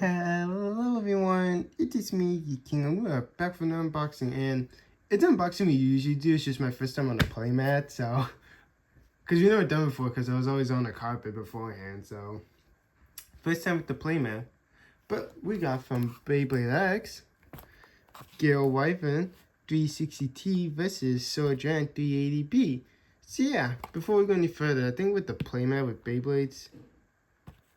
Hello everyone, it is me, the King, and we're back for an unboxing, and it's an unboxing we usually do. It's just my first time on the playmat, so, because we've never done it before, because I was always on the carpet beforehand, so, first time with the playmat. But we got from Beyblade X, Gale Wyvern 3-60T versus Dran 3-80B. So yeah, before we go any further, I think with the playmat with Beyblades,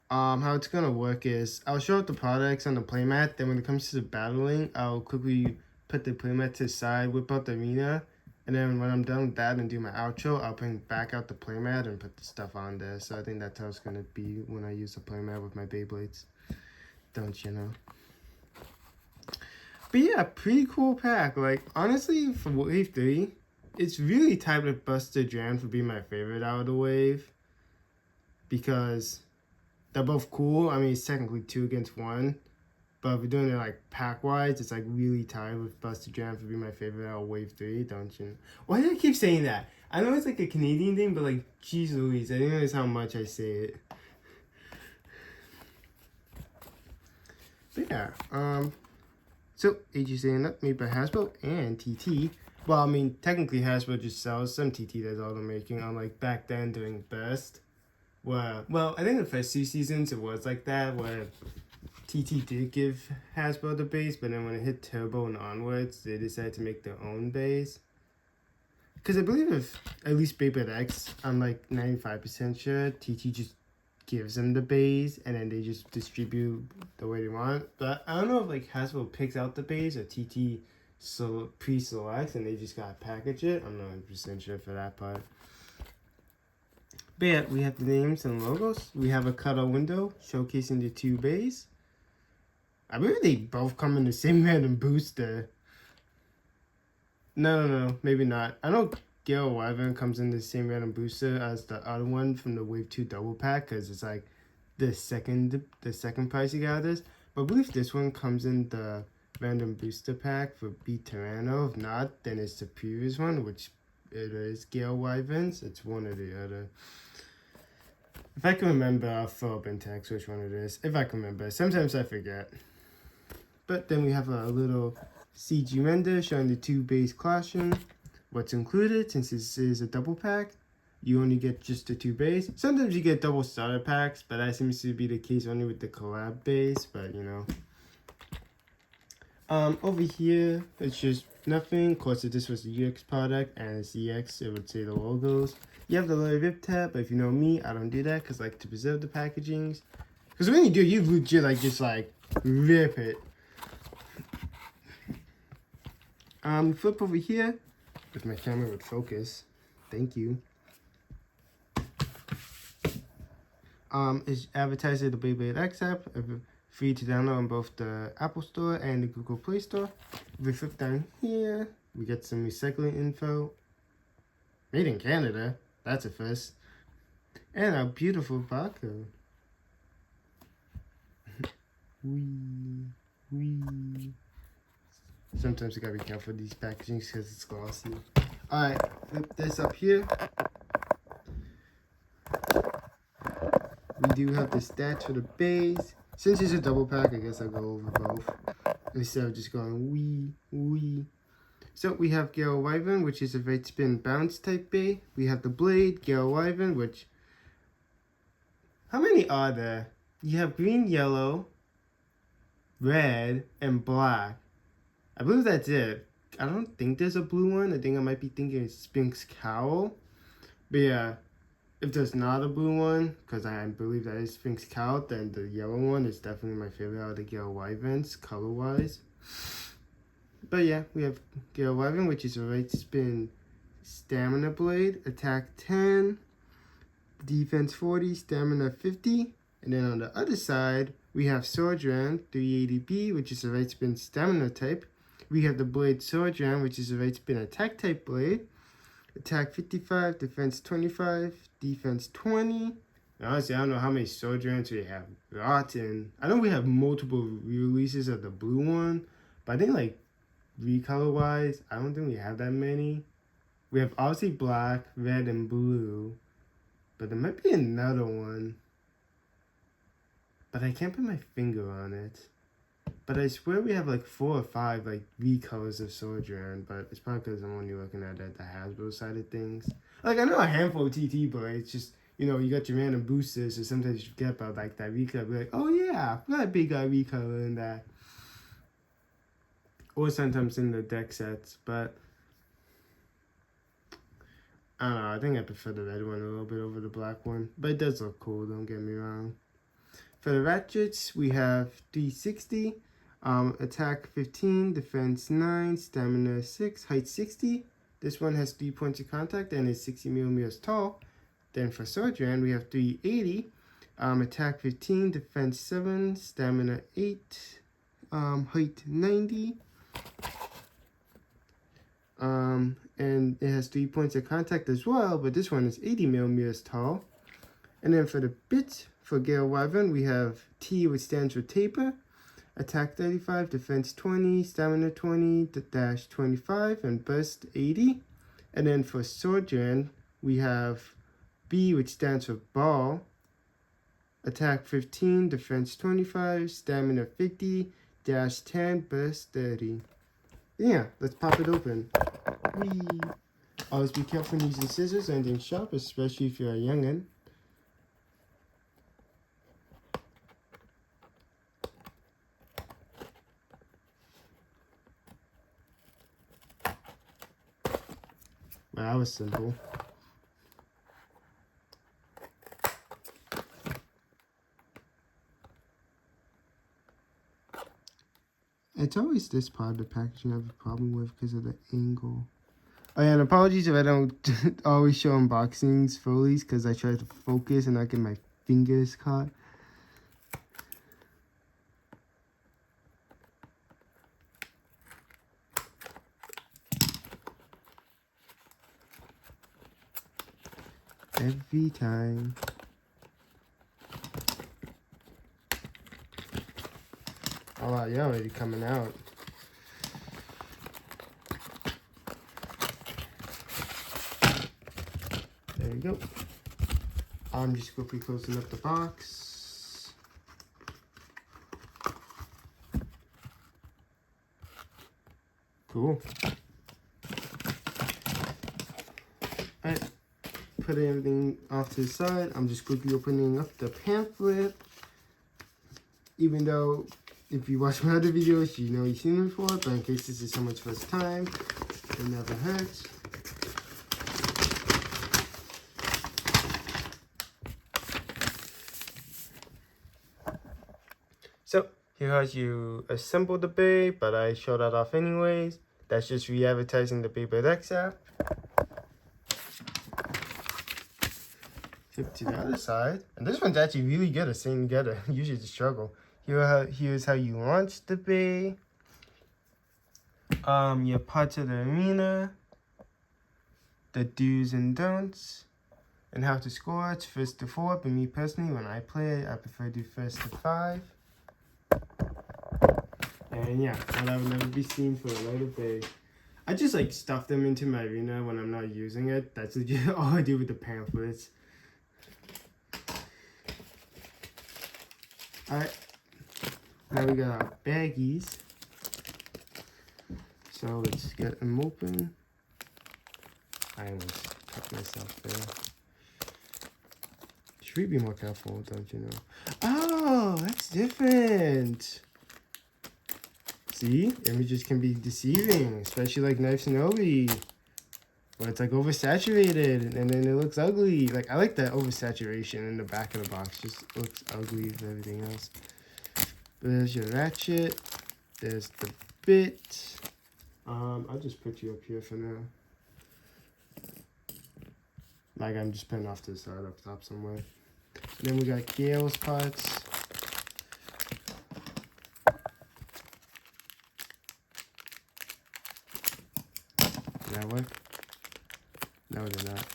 how it's gonna work is I'll show up the products on the playmat. Then when it comes to the battling, I'll quickly put the playmat to the side, whip out the arena, and then when I'm done with that and do my outro, I'll bring back out the playmat and put the stuff on there. So I think that's how it's gonna be when I use the playmat with my Beyblades. Don't you know? But yeah, pretty cool pack. Like honestly, for Wave 3, it's really tied with Buster Dran for being my favorite out of the wave. Because they're both cool. I mean, it's technically 2 against 1. But if we're doing it like pack-wise, it's like really tied with Buster Dran for being my favorite out of Wave 3, don't you? Why do I keep saying that? I know it's like a Canadian thing, but like, geez Louise, I didn't realize how much I say it. But yeah, so AG saying up, made by Hasbro and TT. Well, I mean, technically Hasbro just sells some TT that's all they're making, unlike back then during Best. Well, I think the first 2 seasons it was like that, where TT did give Hasbro the base, but then when it hit Turbo and onwards, they decided to make their own base. Because I believe if at least Beyblade X, I'm like 95% sure, TT just gives them the base and then they just distribute the way they want. But I don't know if like Hasbro picks out the base or TT pre-selects and they just gotta package it. I'm not 100% sure for that part. But yeah, we have the names and logos. We have a cutout window showcasing the 2 bays. I believe they both come in the same random booster. No, maybe not. I know Gale Wyvern comes in the same random booster as the other one from the Wave 2 double pack, because it's like the second price you got this. But I believe this one comes in the random booster pack for Beat Tyranno. If not, then it's the previous one, which it is Gale Wyverns. It's one or the other. If I can remember, I'll throw up in text which one it is. If I can remember. Sometimes I forget. But then we have a little CG render showing the 2 base clashing. What's included, since this is a double pack, you only get just the 2 base. Sometimes you get double starter packs, but that seems to be the case only with the collab base, but you know. Over here, it's just nothing. Of course, if this was the UX product and it's EX, it would say the logos. You have the little rip tab, but if you know me, I don't do that because I like to preserve the packagings. Because when you do, you legit like just like rip it. Flip over here, if my camera would focus. Thank you. It's advertised at the Beyblade X app, free to download on both the Apple Store and the Google Play Store. If we flip down here, we get some recycling info. Made in Canada, that's a first. And a beautiful barcode. Wee. Sometimes you gotta be careful with these packagings because it's glossy. Alright, flip this up here. We do have the stats for the base. Since it's a double pack, I guess I'll go over both instead of just going wee. So we have Gale Wyvern, which is a right spin bounce type bay. We have the Blade, Gale Wyvern, which... How many are there? You have green, yellow, red, and black. I believe that's it. I don't think there's a blue one. I think I might be thinking it's Spink's Cowl. But yeah, if there's not a blue one, because I believe that is Spink's Cowl, then the yellow one is definitely my favorite out of the Gale Wyverns, color-wise. But yeah, we have Gale Wyvern, which is a right spin stamina blade, attack 10, defense 40, stamina 50. And then on the other side, we have Dran 3-80B, which is a right spin stamina type. We have the blade Dran, which is a right spin attack type blade. Attack 55, defense 25, defense 20. Honestly, I don't know how many Drans we have. Rotten. I know we have multiple releases of the blue one, but I think like recolor wise, I don't think we have that many. We have obviously black, red, and blue, but there might be another one. but I can't put my finger on it. But I swear we have like 4 or 5 like recolors of Sword Dran, but it's probably because I'm only looking at the Hasbro side of things. Like I know a handful of TT, but it's just, you know, you got your random boosters, so sometimes you forget about like that recolor. Be like, oh yeah, I got a big guy recolor in that. Or sometimes in the deck sets, but I don't know, I think I prefer the red one a little bit over the black one. But it does look cool, don't get me wrong. For the ratchets, we have 360, attack 15, defense 9, stamina 6, height 60. This one has 3 points of contact and is 60 millimeters tall. Then for Sword Dran, we have 380, attack 15, defense 7, stamina 8, height 90. And it has 3 points of contact as well, but this one is 80 millimeters tall. And then for the bits, for Gale Wyvern, we have T, which stands for taper, attack 35, defense 20, stamina 20, dash 25, and burst 80. And then for Sword Dran, we have B, which stands for ball, attack 15, defense 25, stamina 50, dash 10, burst 30. Yeah, let's pop it open. Whee! Always be careful when using scissors or anything sharp, especially if you're a youngin'. Well, that was simple. It's always this part of the packaging I have a problem with because of the angle. Oh yeah, and apologies if I don't always show unboxings fully because I try to focus and not get my fingers caught. Every time. Oh wow, you're already coming out. There we go. I'm just quickly closing up the box. Cool. Alright, put everything off to the side. I'm just quickly opening up the pamphlet. Even though, if you watch my other videos, you know you've seen it before, but in case this is someone's first time, it never hurts. So, here how you assemble the Bay, but I show that off anyways. That's just re-advertising the Beyblade X app. Flip to the other side. And this one's actually really good at staying together. Usually it's a struggle. Here's how you launch the Bay. Your parts of the arena. The do's and don'ts. And how to score. It's first to 4, but me personally, when I play, I prefer to do first to 5. And yeah, that would never be seen for a later Bay. I just like stuff them into my arena when I'm not using it. That's legit all I do with the pamphlets. Alright, now we got our baggies. So let's get them open. I almost cut myself there. Should we be more careful, don't you know? Oh, that's different. See, images can be deceiving, especially like Knives and Obi, where it's like oversaturated and then it looks ugly. Like I like that oversaturation in the back of the box, just looks ugly with everything else. There's your ratchet. There's the bit. I'll just put you up here for now. Like I'm just putting off to the side up top somewhere. And then we got Gale's parts. Did that work? No, it did not.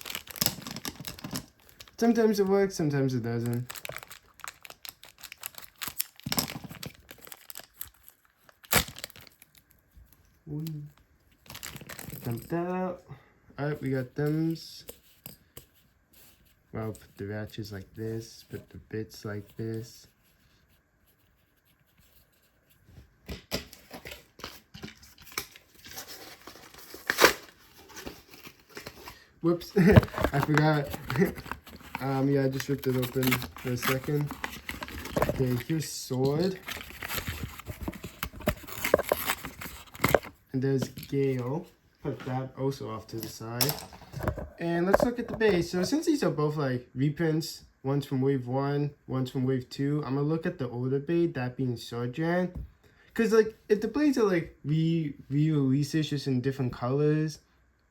Sometimes it works, sometimes it doesn't. Dump that out. Alright, we got thems. Well, put the ratchets like this, put the bits like this. Whoops, I forgot. Yeah, I just ripped it open for a second. Okay, here's sword. And there's Gale. Put that also off to the side. And let's look at the base. So since these are both like reprints, one's from wave 1, one's from wave 2, I'm gonna look at the older blade, that being Dran. Cause like if the blades are like re-releases just in different colors,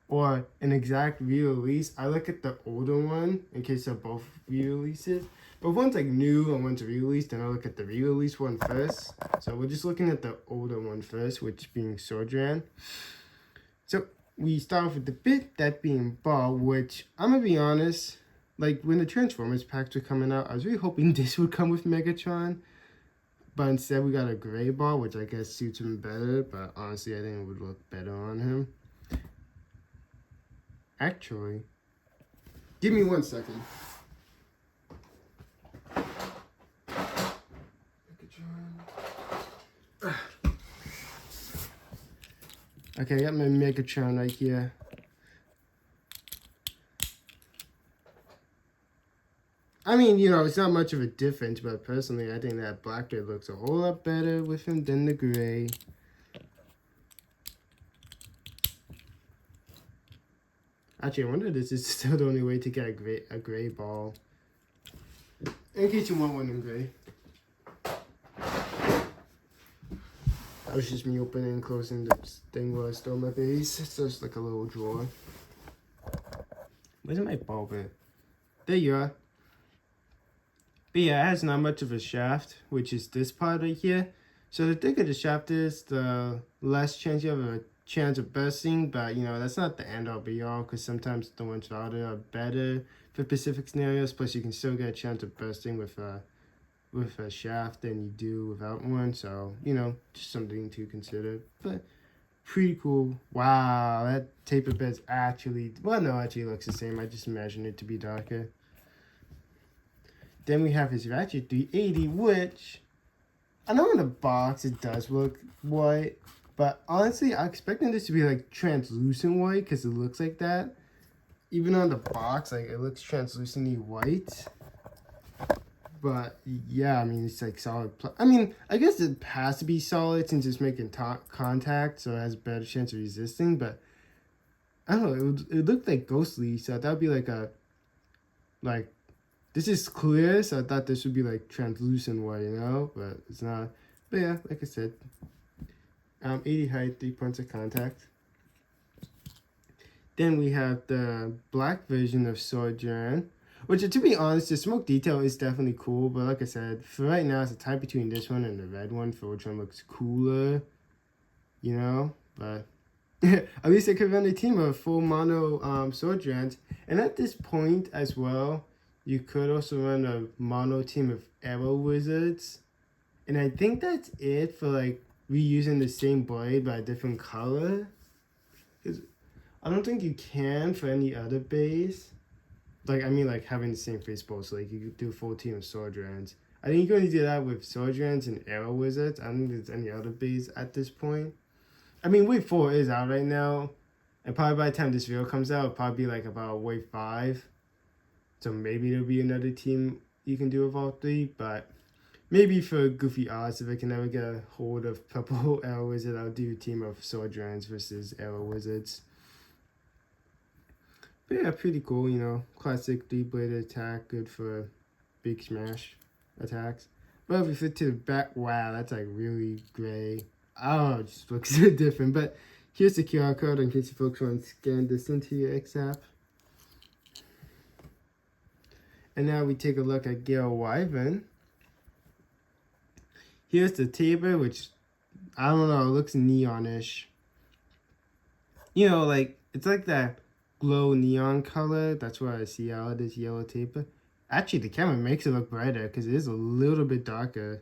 or an exact re-release, I look at the older one in case they're both re-releases. But if one's like new and one's re-released, then I look at the re-release one first. So we're just looking at the older one first, which being Dran. So we start off with the bit, that being ball, which I'm gonna be honest, like when the Transformers packs were coming out, I was really hoping this would come with Megatron. But instead we got a gray ball, which I guess suits him better, but honestly I think it would look better on him. Actually, give me 1 second. Okay, I got my Megatron right here. I mean, you know, it's not much of a difference, but personally, I think that Blackbeard looks a whole lot better with him than the gray. Actually, I wonder if this is still the only way to get a gray ball. In case you want one in gray. That was just me opening and closing the thing where I stole my base. It's just like a little drawer. Where's my ball bit? There you are. But yeah, it has not much of a shaft, which is this part right here. So the thicker the shaft is, the less chance you have a chance of bursting. But you know, that's not the end all be all, because sometimes the ones without it are better for specific scenarios. Plus you can still get a chance of bursting with a shaft than you do without one. So, you know, just something to consider. But pretty cool. Wow, that taper bed's actually, well, no, actually looks the same. I just imagined it to be darker. Then we have his Ratchet 380, which I know in the box it does look white, but honestly, I'm expecting this to be like translucent white because it looks like that. Even on the box, like it looks translucently white. But yeah, I mean, it's like solid. I mean, I guess it has to be solid since it's making contact, so it has a better chance of resisting. But I don't know, it looked like ghostly, so that would be like a, like, this is clear, so I thought this would be like translucent white, you know? But it's not. But yeah, like I said, 80 height, 3 points of contact. Then we have the black version of Dran, which, to be honest, the smoke detail is definitely cool. But like I said, for right now, it's a tie between this one and the red one for which one looks cooler, you know? But at least I could run a team of full mono Drans. And at this point as well, you could also run a mono team of Arrow Wizards. And I think that's it for like reusing the same blade by a different color. Because I don't think you can for any other base. Like, I mean, like having the same face both, so like you could do a full team of Drans. I think you can only do that with Drans and Arrow Wizards. I don't think there's any other base at this point. I mean, Wave 4 is out right now. And probably by the time this video comes out, it'll probably be like about Wave 5. So maybe there'll be another team you can do with all 3. But maybe for goofy odds, if I can ever get a hold of Purple Arrow Wizard, I'll do a team of Drans versus Arrow Wizards. But yeah, pretty cool, you know. Classic 3-bladed attack, good for big smash attacks. But if we flip to the back, wow, that's like really gray. I don't know, it just looks so different. But here's the QR code in case you folks want to scan this into your X app. And now we take a look at Gale Wyvern. Here's the taper, which, I don't know, it looks neonish. You know, like, it's like that glow neon color. That's why I see out of this yellow taper. Actually, the camera makes it look brighter because it is a little bit darker.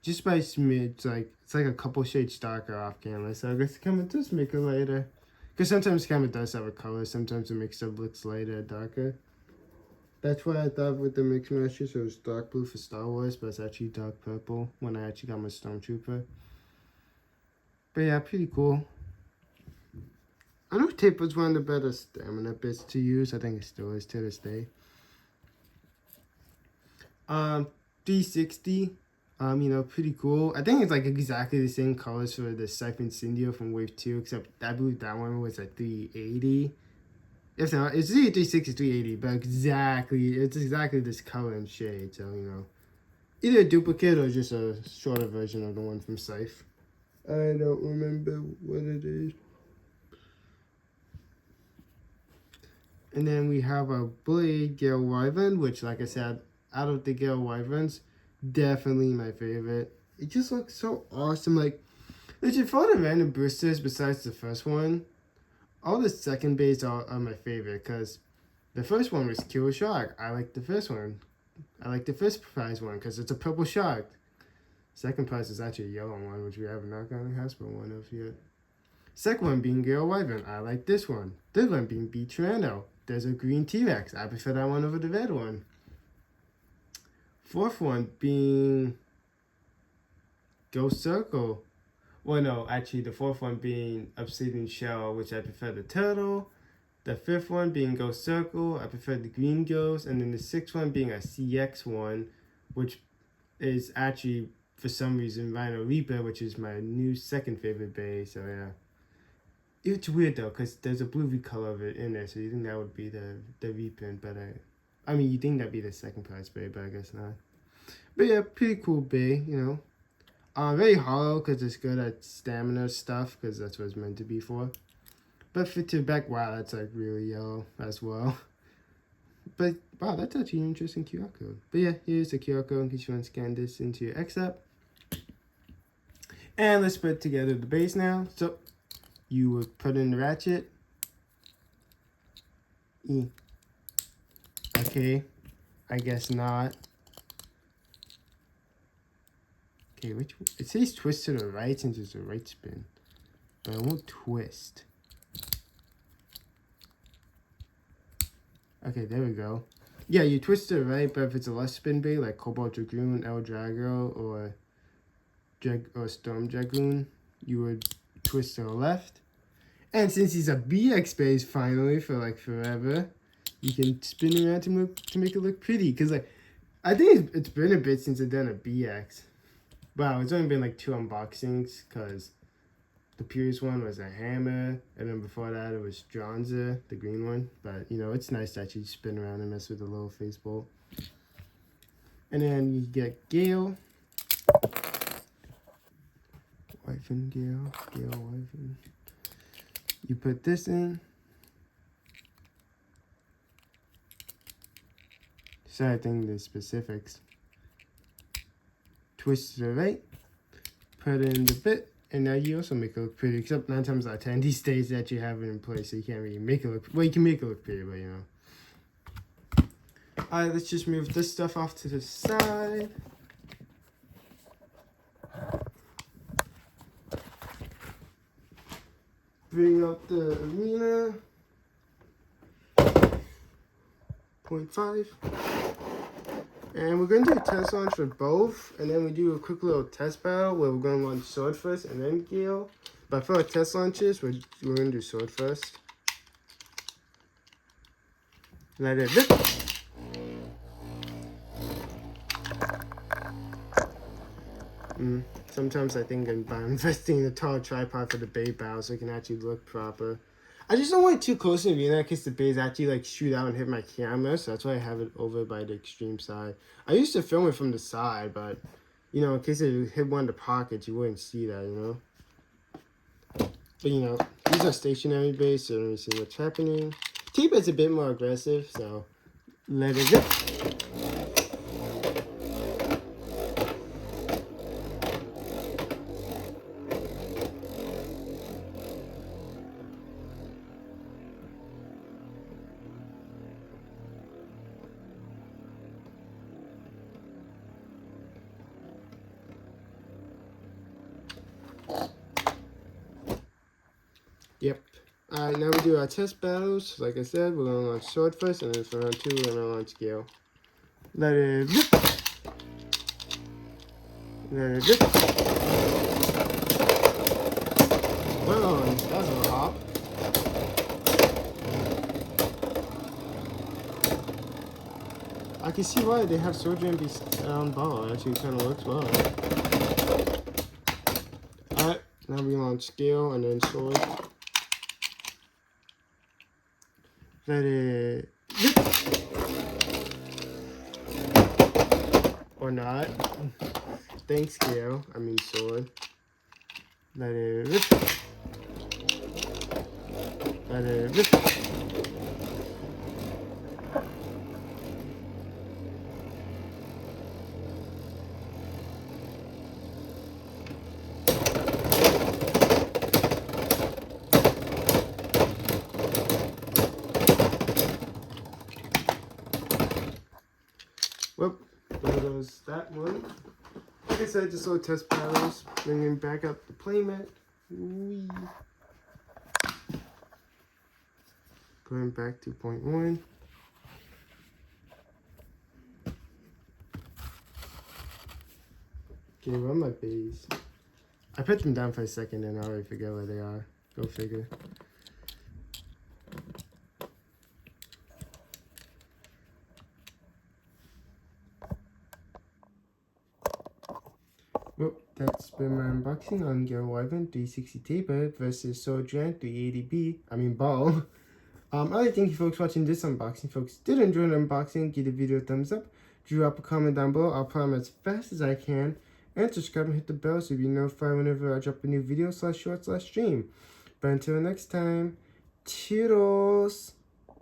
Just by smidge, like, it's like a couple shades darker off camera. So I guess the camera does make it lighter. Because sometimes the camera does have a color. Sometimes the mix-up looks lighter or darker. That's why I thought with the Mix Masters it was dark blue for Star Wars, but it's actually dark purple when I actually got my Stormtrooper. But yeah, pretty cool. I know tape was one of the better stamina bits to use. I think it still is to this day. 360. You know, pretty cool. I think it's like exactly the same colors for the Siphon Cindio from Wave 2, except I believe that one was a 380. If not, it's either 360 380, but it's exactly this color and shade, so you know. Either a duplicate or just a shorter version of the one from Scythe. I don't remember what it is. And then we have a blade, Gale Wyvern, which, like I said, out of the Gale Wyverns, definitely my favorite. It just looks so awesome. Like, legit, for all the random boosters besides the first one, all the second bays are my favorite, because the first one was Kill Shark. I like the first one. I like the first prize one because it's a purple shark. Second prize is actually a yellow one, which we have not gotten a Hasbro one of yet. Second one being Gale Wyvern. I like this one. Third one being Tyranno. There's a green T-Rex. I prefer that one over the red one. Fourth one being Ghost Circle. Well, no, actually the fourth one being Obsidian Shell, which I prefer the turtle. The fifth one being Ghost Circle, I prefer the green ghost, and then the sixth one being a CX one, which is actually, for some reason, Rhino Reaper, which is my new second favorite bay, so yeah. It's weird though, because there's a blue recolor of it in there, so you think that would be the reprint, but I mean, you think that'd be the second prize bay, but I guess not. But yeah, pretty cool bay, you know. Very hollow, because it's good at stamina stuff, because that's what it's meant to be for. But for to back, wow, that's like really yellow as well. But wow, that's actually an interesting QR code. But yeah, here's the QR code in case you want to scan this into your X app. And let's put together the base now. So you would put in the ratchet. Okay, I guess not. Okay, which one? It says twist to the right since it's a right spin, but it won't twist. Okay, there we go. Yeah, you twist to the right, but if it's a left spin bay like Cobalt Dragoon, El Drago, or Storm Dragoon, you would twist to the left. And since he's a BX base finally for like forever, you can spin around to make it look pretty. Cause like, I think it's been a bit since I've done a BX. Wow, it's only been like 2 unboxings, cause the previous one was a hammer, and then before that it was Dranza, the green one. But, you know, it's nice to actually spin around and mess with the little face bolt. And then you get Gale. Wyvern, Gale Wyvern. You put this in. Sorry, I think the specifics. Twist to the right. Put in the bit. And now you also make it look pretty, except 9 times out of 10, these days that you have it in place, so you can't really make it look, well, you can make it look pretty, but you know. Alright, let's just move this stuff off to the side. Bring up the arena. 0.5. And we're going to do a test launch for both, and then we do a quick little test battle where we're going to launch Sword first and then Gale. But for our test launches, we're going to do Sword first. Let it rip. Sometimes I think I'm investing in a tall tripod for the bay battle so it can actually look proper. I just don't want it too close to the arena in case the bays actually like shoot out and hit my camera, so that's why I have it over by the extreme side. I used to film it from the side, but you know, in case it hit one of the pockets, you wouldn't see that, you know. But you know, these are stationary bays, so let me see what's happening. T-Bed's a bit more aggressive, so let it go. Yep. Alright, now we do our test battles. Like I said, we're going to launch Sword first, and then for round 2, we're going to launch Gale. Let it rip. Let it rip. Well, that was a hop. can see why they have Sword Dran ball. It actually kind of looks well. Alright, now we launch Gale and then Sword. Let it rip. Or not. Thanks, Gale. I mean Sword. Let it rip. Let it rip. Well, there goes that one. Like I said, just little test paddles. Bringing back up the playmat. Whee. Going back to point 1. Okay, where are my bays? I put them down for a second and I already forget where they are. Go figure. Well, that's been my unboxing on Gale Wyvern 3-60T versus Dran 3-80B. I mean ball. I'd like to thank you folks for watching this unboxing. Folks, did enjoy the unboxing, give the video a thumbs up. Drop a comment down below. I'll play them as fast as I can. And subscribe and hit the bell so you'll be notified whenever I drop a new video /short/stream. But until next time, toodles!